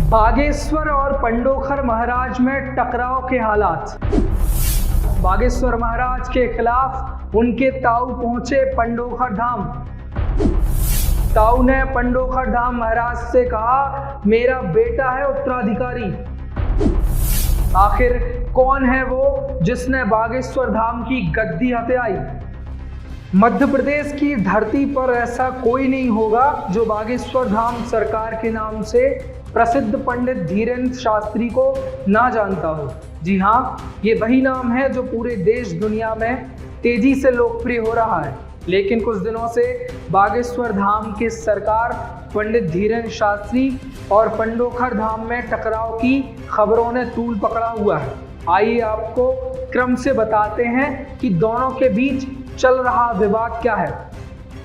बागेश्वर और पंडोखर महाराज में टकराव के हालात। बागेश्वर महाराज के खिलाफ उनके ताऊ पहुंचे पंडोखर धाम। ताऊ ने पंडोखर धाम महाराज से कहा, मेरा बेटा है उत्तराधिकारी। आखिर कौन है वो जिसने बागेश्वर धाम की गद्दी हथियाई? मध्य प्रदेश की धरती पर ऐसा कोई नहीं होगा जो बागेश्वर धाम सरकार के नाम से प्रसिद्ध पंडित धीरेन्द्र शास्त्री को ना जानता हो। जी हाँ, ये वही नाम है जो पूरे देश दुनिया में तेजी से लोकप्रिय हो रहा है। लेकिन कुछ दिनों से बागेश्वर धाम के सरकार पंडित धीरेन्द्र शास्त्री और पंडोखर धाम में टकराव की खबरों ने तूल पकड़ा हुआ है। आइए आपको क्रम से बताते हैं कि दोनों के बीच चल रहा विवाद क्या है।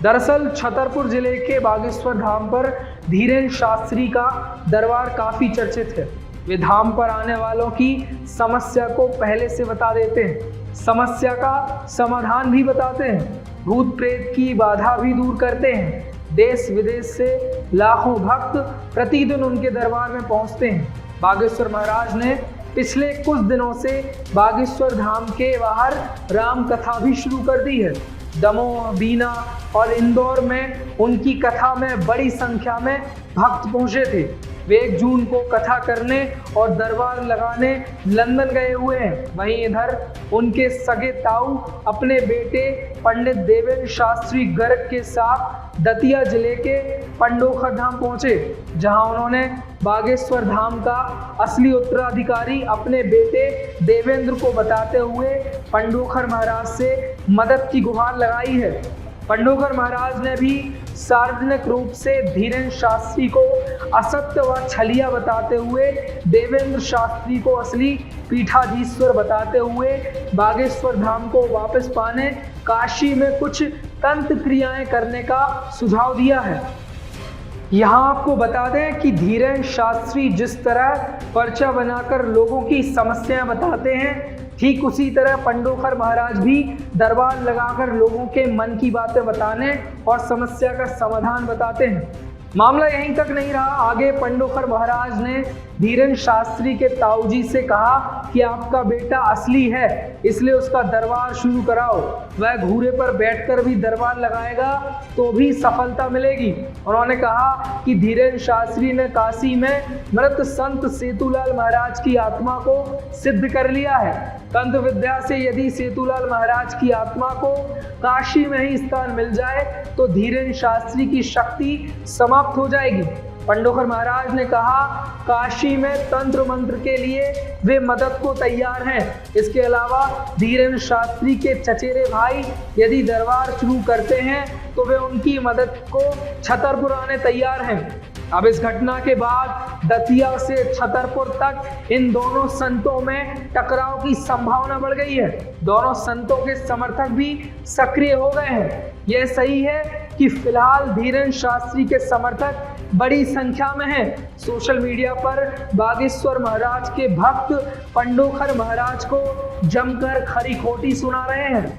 दरअसल छतरपुर जिले के बागेश्वर धाम पर धीरेन्द्र शास्त्री का दरबार काफी चर्चित है। वे धाम पर आने वालों की समस्या को पहले से बता देते हैं, समस्या का समाधान भी बताते हैं, भूत प्रेत की बाधा भी दूर करते हैं। देश विदेश से लाखों भक्त प्रतिदिन उनके दरबार में पहुंचते हैं। बागेश्वर महाराज ने पिछले कुछ दिनों से बागेश्वर धाम के बाहर राम कथा भी शुरू कर दी है। दमोह, बीना और इंदौर में उनकी कथा में बड़ी संख्या में भक्त पहुंचे थे। वे 1 जून को कथा करने और दरबार लगाने लंदन गए हुए हैं। वहीं इधर उनके सगे ताऊ अपने बेटे पंडित देवेंद्र शास्त्री गर्ग के साथ दतिया जिले के पंडोखर धाम पहुंचे, जहां उन्होंने बागेश्वर धाम का असली उत्तराधिकारी अपने बेटे देवेंद्र को बताते हुए पंडोखर महाराज से मदद की गुहार लगाई है। पंडोखर महाराज ने भी सार्वजनिक रूप से धीरेन्द्र शास्त्री को असत्य व छलिया बताते हुए देवेंद्र शास्त्री को असली पीठाधीश्वर बताते हुए बागेश्वर धाम को वापस पाने काशी में कुछ तंत्र क्रियाएं करने का सुझाव दिया है। यहाँ आपको बता दें कि धीरेन्द्र शास्त्री जिस तरह पर्चा बनाकर लोगों की समस्याएं बताते हैं, ठीक उसी तरह पंडोखर महाराज भी दरबार लगाकर लोगों के मन की बातें बताने और समस्या का समाधान बताते हैं। मामला यहीं तक नहीं रहा। आगे पंडोखर महाराज ने धीरेन्द्र शास्त्री के ताऊजी से कहा कि आपका बेटा असली है, इसलिए उसका दरबार शुरू कराओ। वह घोड़े पर बैठकर भी दरबार लगाएगा तो भी सफलता मिलेगी। उन्होंने कहा कि धीरेन्द्र शास्त्री ने काशी में मृत संत सेतुलाल महाराज की आत्मा को सिद्ध कर लिया है। तंत्र विद्या से यदि सेतुलाल महाराज की आत्मा को काशी में ही स्थान मिल जाए तो धीरेन्द्र शास्त्री की शक्ति समाप्त हो जाएगी। पंडोखर महाराज ने कहा, काशी में तंत्र मंत्र के लिए वे मदद को तैयार हैं। इसके अलावा धीरेन्द्र शास्त्री के चचेरे भाई यदि दरबार शुरू करते हैं तो वे उनकी मदद को छतरपुर आने तैयार हैं। अब इस घटना के बाद दतिया से छतरपुर तक इन दोनों संतों में टकराव की संभावना बढ़ गई है। दोनों संतों के समर्थक भी सक्रिय हो गए हैं। यह सही है कि फिलहाल धीरेन्द्र शास्त्री के समर्थक बड़ी संख्या में हैं। सोशल मीडिया पर बागेश्वर महाराज के भक्त पंडोखर महाराज को जमकर खरी खोटी सुना रहे हैं।